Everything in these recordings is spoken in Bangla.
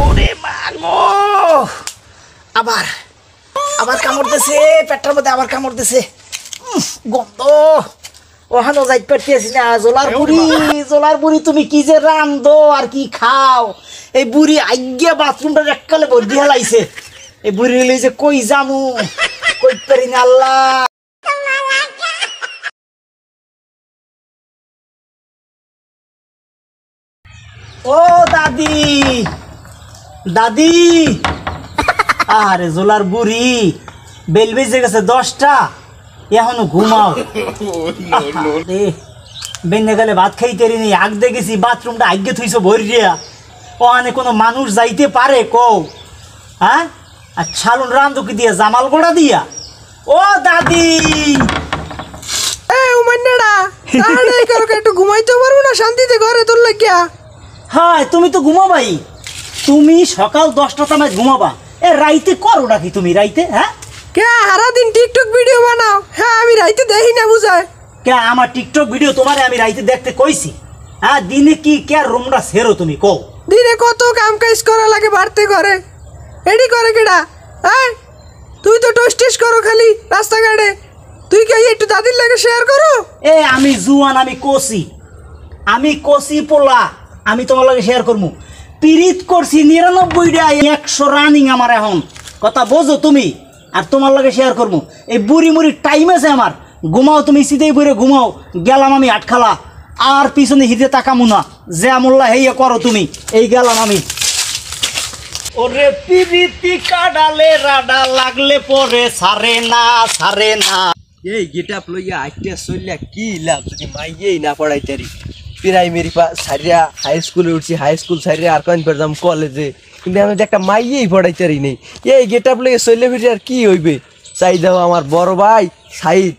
ওরে মা গো আবার আবার কামড় দিছে পেটটার মধ্যে আবার কামড় দিছে গন্ধ ওখানে যাইতে পারতেছি না জোলার বুড়ি তুমি কি যে রান্ধো আর কি খাও এই বুড়ি আজ্ঞা বাথরুমটা এককালে ভর্তি হেলাইছে এই বুড়ি যে কই জামু কই পারি না আল্লাহ ও দাদি দাদি আরে জোলার বুড়ি বেল বেজে গেছে 10টা এখনো ঘুমাও বেনে গেলে ভাত খাইতে নি আগ দেখেছি বাথরুমটা আগে থুইছো ভরিয়া ওখানে কোনো মানুষ যাইতে পারে কও হ্যাঁ আর ছালুন রান্ধুকি দিয়া জামাল গোড়া দিয়া ও দাদি একটু ঘুমাইতে পারবো না শান্তিতে ঘরে তোর লাগিয়া হ্যাঁ তুমি তো ঘুমাবাই তুমি সকাল 10টা সময় ঘুমাবা এ রাইতে করো নাকি তুমি রাইতে হ্যাঁ কে সারা দিন টিকটক ভিডিও বানাও হ্যাঁ আমি রাইতে দেখি না বুঝায় কে আমার টিকটক ভিডিও তোমারে আমি রাইতে দেখতে কইছি হ্যাঁ দিনে কি কে রুমটা সেরো তুমি কও দিনে কত কাম কাজ করা লাগে বাড়তে করে এডি করে কেডা হ্যাঁ তুই তো টোস্টিস করো খালি রাস্তাঘাটে তুই কি একটু দাদির লাগে শেয়ার করো এ আমি জুয়ান আমি কষি পোলা আমি তোমার লাগে শেয়ার করবো পিরিত করছি 99টা 100 রানিং আমার এখন কথা বোঝো তুমি আর তোমার লাগে শেয়ার করবো এই বুড়ি মুড়ির টাইম আছে আমার ঘুমাও তুমি সিধেই বইরে ঘুমাও গেলাম আমি আটখালা আর পিছনে হিতে তাকামু না যে আমল্লা হেইয়া করো তুমি এই গেলাম আমি ওরে পিরিতি কাডালে রাডা লাগলে পরে সারে না এই গেটআপ লইয়া আইতে চললা কি লাভ যদি মাইয়েই না পড়াইতারি প্রাইমারি সারিয়া হাই স্কুলে উঠছি হাই স্কুল সারিয়া আর কয়েন পেরদাম কলেজে কিন্তু আমি একটা মাইয়েই পড়াইতারি নেই এই গেটআপ লইয়া চললে ফিরে আর কি হইবে চাই দাও আমার বড় ভাই সাইদ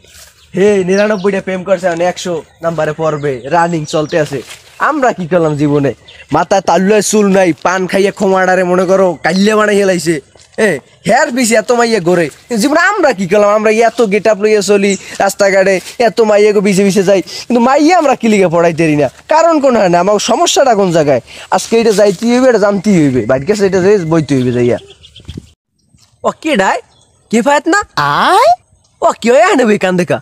হে 99টা প্রেম করছে 100 নাম্বারে পড়বে রানিং চলতে আছে আমরা কি করলাম জীবনে মাথায় তাল্লুয় চুল নাই পান খাইয়া খোমাডারে মনে করো কাল্লে বানাই হেলাইছে হেয়ার পিছে এত মাইয়া ঘরে জীবনে আমরা কি করলাম আমরা এত গেট আপ লইয়া চলি রাস্তাঘাটে এত মাইয়াকে পিছে পিছে যাই কিন্তু মাইয়া আমরা কিলিকে পড়াইতে না কারণ কোন হয় না আমার সমস্যাটা কোন জায়গায় আজকে এটা যাইতে হইবে এটা জানতেই হইবে বাইর কাছে এটা বইতে হইবে যাইয়া ও কে ডাই কে ফায়াত না আয় ও কি হয় আনবে কান দেখা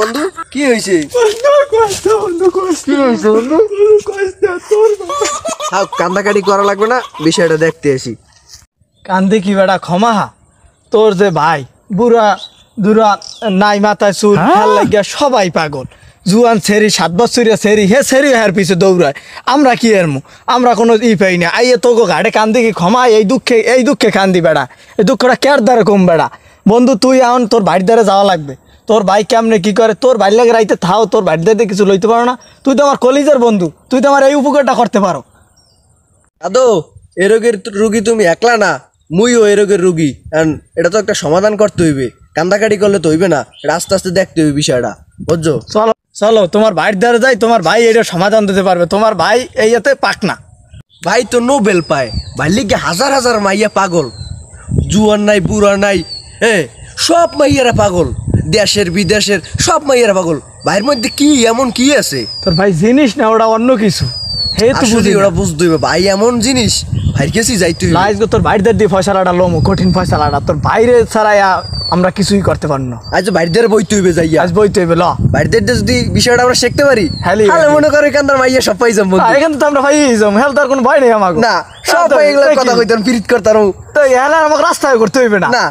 বন্ধু কি হয়েছে কান্দাকাটি করা লাগবে না বিষয়টা দেখতে আসি কান্দে কি বেড়া ক্ষমা তোর যে ভাই বুড়া দুরা নাই মাথায় চুল ভাল লাগিয়া সবাই পাগল জুয়ান ছেড়ি 7 বছরিয়া ছেড়ি হে ছেড়ি হের পিছে দৌড়ায় আমরা কি এরমু আমরা কোনো পাই না আইয়ে তোকে ঘাটে কান্দি কি ক্ষমা এই দুঃখে কান্দি বেড়া এই দুঃখটা কেয়ার দ্বারা কম বেড়া বন্ধু তুই এখন তোর বাড়ির দ্বারা যাওয়া লাগবে তোর ভাই কেমনে কি করে তোর বাড়ি লাগে রাইতে থাও তোর বাড়ির দ্বারা কিছু লইতে পারো না তুই তো আমার কলিজের বন্ধু তুই তো আমার এই উপকারটা করতে পারো দাদু এ রোগের রুগী তুমি একলা না মুইও এ রোগের রুগী এটা তো একটা সমাধান করতে হইবে কান্দাকাটি করলে তো হইবে না আস্তে আস্তে দেখতে হইবে বিষয়টা বুঝছো চলো চলো তোমার বাড়ির দ্বারা যাই তোমার ভাই এটা সমাধান দিতে পারবে তোমার ভাই এইতে পাক না ভাই তো নোবেল পায় ভাই লিগে হাজার হাজার মাইয়া পাগল জুয়ান নাই বুড়া নাই সব মাইয়ারা পাগল দেশের বিদেশের সব মাইয়ারা পাগল ভাইয়ের মধ্যে কি এমন কি আছে তোর ভাই জিনিস না ওটা অন্য কিছু হে তো বুঝি ওরা বুঝতে হইবে ভাই এমন জিনিস ভাইয়ের কাছে যাইতে হইবে লাইজ গো তোর বাইরের দিয়ে ফয়সালাটা লমু কঠিন ফয়সালাটা তোর বাইরে ছাড়াই আমরা কিছুই করতে পারব না আজ বাইরের বইতে হইবে যাইয়া আজ বইতে হইবে ল বাইরের যদি বিষয়টা আমরা শিখতে পারি তাহলে মনে করে কান্দার মাইয়া সব পাই যাবো এখানে তো আমরা ভাই যাম হেল তার কোনো ভয় নেই আমাকে না সব এগুলা কথা কইতাম পিরিত করতাম তো হেলা আমাকে রাস্তায় করতে হইবে না না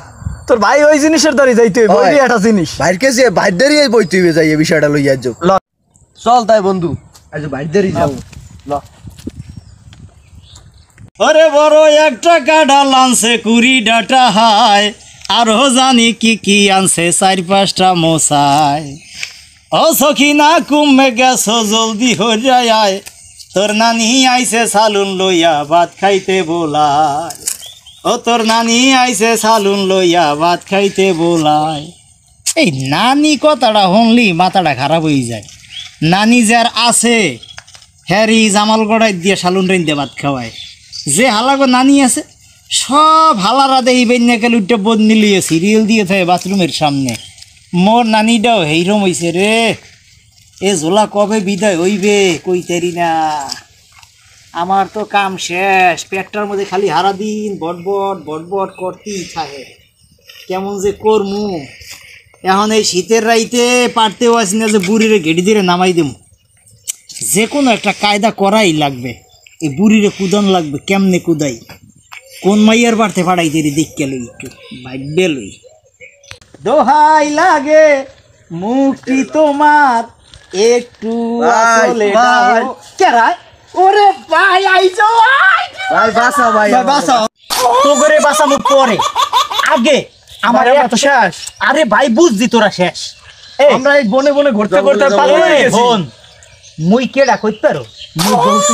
তোর ভাই ওই জিনিসের দ্বারা যাইতে হইবে ওই একটা জিনিস বাইরের কাছে বাইরেরই বইতে হইবে যাইয়া বিষয়টা লইয়া যাও চল তাই বন্ধু আজ বাইরেরই যাও ল ওরে বড় একটা গাডা লানছে 20 ডাটা হায় আরো জানি কি আনছে 4-5টা মশাই ও সখী না কুমে গেছো জলদি হয়ে যায় তোর নানি আইছে সালুন লইয়া ভাত খাইতে বোলায় ও তোর নানি আইছে সালুন লইয়া ভাত খাইতে বোলায় এই নানি কথাটা শুনলি মাথাটা খারাপ হয়ে যায় নানি যার আছে হ্যারি জামাল গড়াই দিয়ে সালুন রেন দিয়ে ভাত খাওয়ায় যে হালাগো নানি আছে সব হালারা দেই বেন্যাকে লুটে বদনি লিয়ে সিরিয়াল দিয়ে থাকে বাথরুমের সামনে মোর নানিটাও হেইরম হইছে রে এ ঝোলা কবে বিদায় হইবে কইতারি না আমার তো কাম শেষ, পেটটার মধ্যে খালি হারা দিন বটবট বটবট করতেই থাকে। কেমন যে করমু এখন এই শীতের রাইতে পারতেও আসি না যে বুড়িরে ঘেটি দিয়ে নামাই দেব। যে কোনো একটা কায়দা করাই লাগবে, এই বুড়িরে কুদান লাগবে। কেমনে কুদাই, কোন মাইয়ার বাড়তে পাড়াইতে দেখকে লই, একটু ভাইবে লই। দোহাই লাগে মুক্তি তোমার একটু আসলে দাও। কেরাই ওরে ভাই আইছো, ভাই বাঁচাও ভাই, বাঁচাও। তো করে বাঁচামু পরে, আগে আমার তো শেষ। আরে ভাই বুঝছি তোরা শেষ। এই আমরা এই বনে বনে ঘুরতে ঘুরতে পাগল হয়ে গেছি। বোন মুই কেডা কইতে পারো, মুই বলছি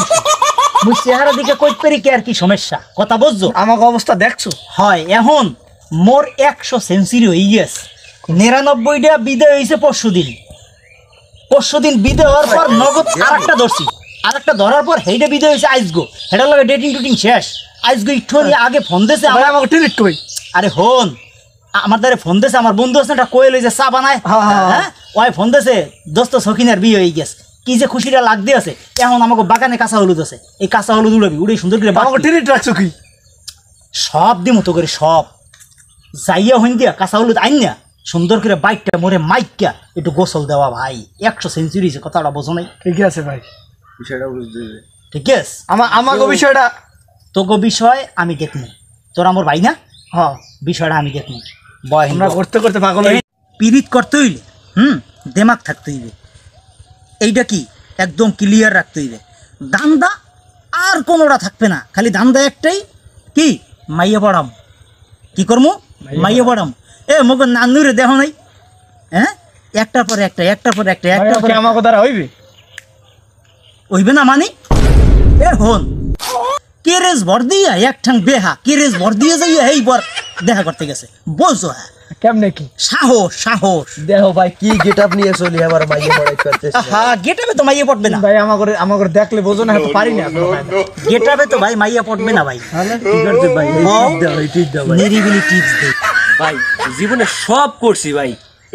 মুই চেহারা দিকে কইতে পারি কি আর কি সমস্যা, কথা বুঝছো? আমাকে অবস্থা দেখছো? হয় এখন মোর 100 সেঞ্চুরি হয়ে গেছে। 99টা বিদায় হয়েছে পরশুদিন বিদায় হওয়ার পর নগদ আরেকটা ধরছি, আরেকটা ধরার পর হেইটা বিদায় হয়েছে আইসগো। হেটার লগে ডেটিং টুটিং শেষ। আইসগো একটু আগে ফোন দিয়েছে ভাই আমাকে টিলিট কই। আরে হন আমার দ্বারে ফোন দিয়েছে, আমার বন্ধু আছে একটা কোয়েল যে চা বানায়, হ্যাঁ ওই ফোন দিয়েছে দোস্ত সখিনার বিয়ে হয়ে গেছে। কি যে খুশিটা লাগতে আছে। এখন আমাকে বাগানে কাঁচা হলুদ আছে, এই কাঁচা হলুদ উড়াবি, উড়ে সুন্দর করে আমাকে টিলিট রাখছো কি? সব দি মতো করে সব যাইয়া হইন দিয়া কাঁচা হলুদ আইন না সুন্দর করে বাইকটা মোরে মাইকা একটু গোসল দেওয়া। ভাই 100 সেঞ্চুরি কথাটা বোঝো নাই? ঠিক আছে ভাই, বিষয়টা বুঝতে হবে। ঠিক আছে, আমাকে বিষয়টা তোকে বিষয় আমি দেখনি, তোরা আমার ভাই না, হ্যাঁ বিষয়টা আমি দেখনি। বয় আমরা করতে করতে পাগল হয়ে পিরিত করতে হইলে দেমাগ থাকতে হইবে। এইটা কি একদম ক্লিয়ার রাখতে হইবে। দান্দা আর কোনোটা থাকবে না, খালি দান্দা একটাই, কি মাইয়া পড়াম। কি করবো? মাইয়া পড়াম। এ মগর নানুরে দেখো নাই, হ্যাঁ একটার পর একটা একটার পর একটা একটার পর আমাকে দ্বারা হইবে হইবে না মানে? এ হন কেরেজ ভর দিয়া এক ঠাং বেহা কেরেজ ভর দিয়ে যাইয়া এই বর দেখা করতে গেছে, বলছো? হ্যাঁ কেমনে কি সাহস সাহস। দেখো ভাই কি গেটআপ নিয়ে চলি আবার মাইয়ে পড়াইতে পারতেছ না। হ্যাঁ গেটাবে তো মাইয়া পড়বে না ভাই, আমাকে দেখলে বোঝো না, হয়তো পারি না এখনো ভাই। গেটাবে তো ভাই মাইয়া পড়বে না ভাই। ঠিক আছে ভাই, এই ঠিক দাও ভাই। নিরিবিলি টিপস দে। ভাই জীবনে সব করছি ভাই,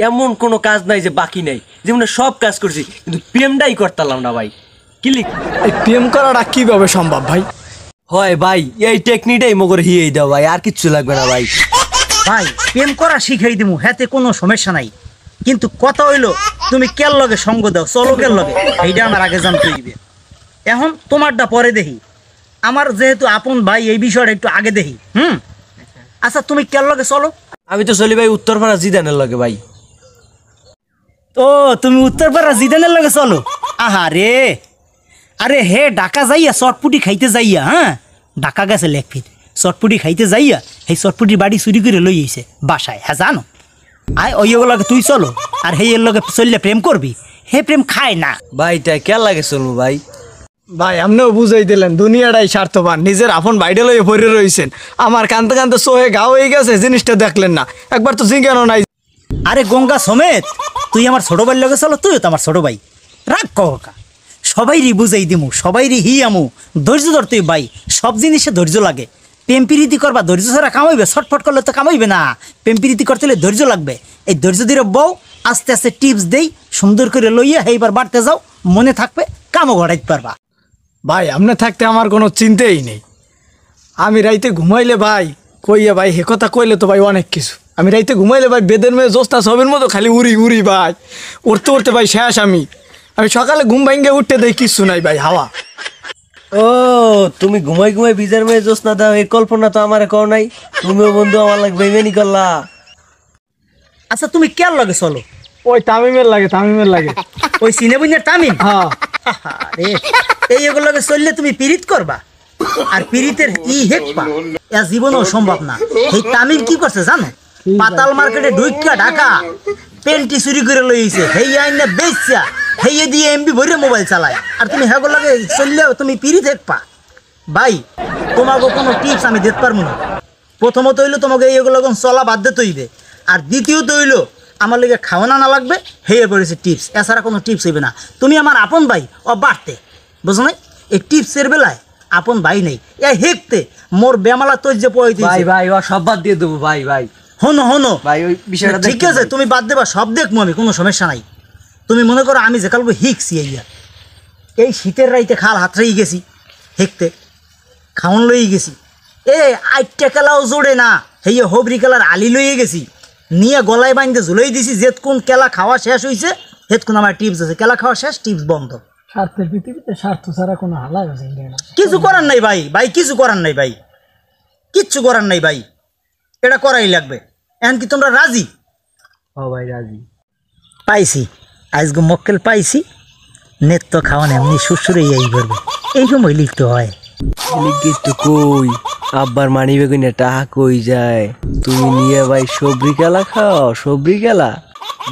এমন কোনো কাজ নাই যে বাকি নাই, জীবনে সব কাজ করছি কিন্তু প্রেমটাই করতাম না ভাই। ক্লিক এই প্রেম করাটা কিভাবে সম্ভব ভাই? হয় ভাই, এই টেকনিকটাই মগর হিয়েই দাও ভাই, আর কিচ্ছু লাগবে না ভাই। ভাই প্রেম করা শিখাই দিমু, হাতে কোনো সমস্যা নাই, কিন্তু কথা হইলো তুমি কের লগে সঙ্গ দাও, চলো কের লগে, এইটা আমার আগে জানতে হইবে। এখন তোমারটা পরে দেখি, আমার যেহেতু আপন ভাই এই বিষয়টা একটু আগে দেখি। আচ্ছা তুমি কের লগে চলো? আমি তো চলি ভাই উত্তরপাড়া জিদানের লগে ভাই। ও তুমি উত্তরপাড়া জিদানের লগে চলো? আহারে, আরে হে ঢাকা যাইয়া চটপুটি খাইতে যাইয়া, হ্যাঁ ঢাকা গেছে লেখফিট, চটপুটি খাইতে যাইয়া সেই চটপুটির বাড়ি চুরি করে লই আইছে বাসায়। হ্যাঁ জানো, আয় ওইগুলোকে তুই চলো, আর হে এর লগে চললে প্রেম করবি, হে প্রেম খায় না। ভাই তাই কে লাগে চলবো ভাই? ভাই আপনিও বুঝাই দিলেন, দুনিয়াটাই স্বার্থবান, নিজের আপন বাইডে লইয়ে পড়ে রইছেন। আমার কানতে কানতে সোহে গা হয়ে গেছে, জিনিসটা দেখলেন না, একবার তো জিজ্ঞানো নাই। আরে গঙ্গা সমেত তুই আমার ছোট ভাইয়ের লগে চলো, তুইও তো আমার ছোট ভাই, রাগ কা সবাইরই বুঝাই দিমু, সবাইরই হিয়ামু, ধৈর্য ধরতে ভাই, সব জিনিসে ধৈর্য লাগে। প্রেম প্রীতি করবা ধৈর্য ছাড়া কামাইবে, ছটফট করলে তো কামাইবে না, প্রেম প্রীতি করতে হলে ধৈর্য লাগবে। এই ধৈর্য দিয়ে বউ আস্তে আস্তে টিপস দেই, সুন্দর করে লইয়া এইবার বাড়তে যাও, মনে থাকবে, কামও ঘটাইতে পারবা। ভাই আপনি থাকতে আমার কোনো চিন্তাই নেই। আমি রাইতে ঘুমাইলে ভাই কইয়া ভাই হে কথা কইলে তো ভাই অনেক কিছু। আমি রাইতে ঘুমাইলে ভাই বেদের মেয়ে জোস্তা সবের মতো খালি উড়ি উড়ি ভাই, উঠতে উঠতে ভাই শেষ। আমি সকালে ঘুম ভাঙ্গে উঠতে দেই কিচ্ছু নাই ভাই, হাওয়া। ও তুমি ঘুমাই ঘুমাই বিজার মেয়ে জোস না দাও, এই কল্পনা তো আমার কও নাই। তুমিও বন্ধু আমার লাগবে বেমেনি করলা। আচ্ছা তুমি কেয়ার লগে চলো? ওই তামিমের লাগে, তামিমের লাগে। ওই সিনেবুনের তামিম? হ্যাঁ। আরে এইগুলোকে চললে তুমি পীড়িত করবা, আর পীড়িতের ই হেকপা, এ জীবনও সম্ভব না। এই তামিম কি করছে জানো? পাতাল মার্কেটে ঢুইকা ঢাকা পেন্টি চুরি করে লইছে, হেই আইনা বেচা, হেই দিয়ে এমবি ভরে মোবাইল চালায়, আর তুমি হেগুলোকে চললেও তুমি পীড়িত হেকপা। ভাই তোমাকে কোনো টিপস আমি দিতে পারবো না। প্রথমত হইলো তোমাকে এইগুলো চলা বাদ দিতে হইবে, আর দ্বিতীয়ত হইলো আমার লিগে খাওয়ানা না লাগবে, হেয়ে পড়েছে টিপস, এছাড়া কোনো টিপস হইবে না। তুমি আমার আপন ভাই ও বাড়তে, বুঝো নাই? এই টিপসের বেলায় আপন ভাই নেই, এ হেকতে মোর বেমালা তোর যে পড়াইতে ভাই ভাই ও সব বাদ দিয়ে দেবো ভাই। ভাই হনো হনো ভাই ওই বিষয়টা ঠিক আছে, তুমি বাদ দেবা, সব দেখবো আমি, কোনো সমস্যা নাই। তুমি মনে করো আমি যে কালকে হিকছি, এই শীতের রাইতে খাল হাতড়াই গেছি, হেকতে খাওন লইয়ে গেছি এ 8 টাকালাও জোড়ে না হেয়ে হবরি কালার আলি লইয়ে গেছি নিয়ে গলায় বাইন্দে ঝুলাই দিছি যেত কোন কেলা খাওয়া শেষ হইছে হেত কোন আমার টিপস আছে কেলা খাওয়া শেষ টিপস বন্ধ স্বার্থের পৃথিবীতে স্বার্থ ছাড়া কোনো হালাল আছে না কিছু করার নাই ভাই ভাই কিছু করার নাই ভাই কিচ্ছু করার নাই ভাই এটা করাই লাগবে এখন কি তোমরা রাজি ও ভাই রাজি পাইছি আজকে মক্কেল পাইছি নেট তো খাওয়ান এমনি শ্বশুরে এই করবে এই সময় লিখতে হয় লিখি তো কই আব্বার মানি বেগুনে টাকা কই যায় তুমি নিয়ে ভাই সবরি খেলা খাও সবরি খেলা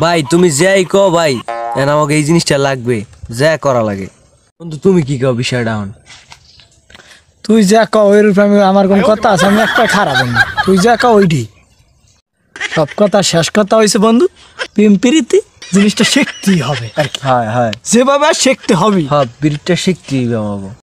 ভাই তুমি যাই কও ভাই এখন আমাকে এই জিনিসটা লাগবে যা করা লাগে বন্ধু তুমি কি কও বিষয়টা এখন তুই যা কও এর উপরে আমার কোন কথা আছে আমি একটা খারাপ বন্ধু তুই যা কও ওইটি সব কথা শেষ কথা হইছে বন্ধু প্রেম প্রীতি জিনিসটা শিখতেই হবে আর কি হ্যাঁ হ্যাঁ যেভাবে শিখতে হবে হ্যাঁ বিড়িটা শিখতেই হবে আমাকে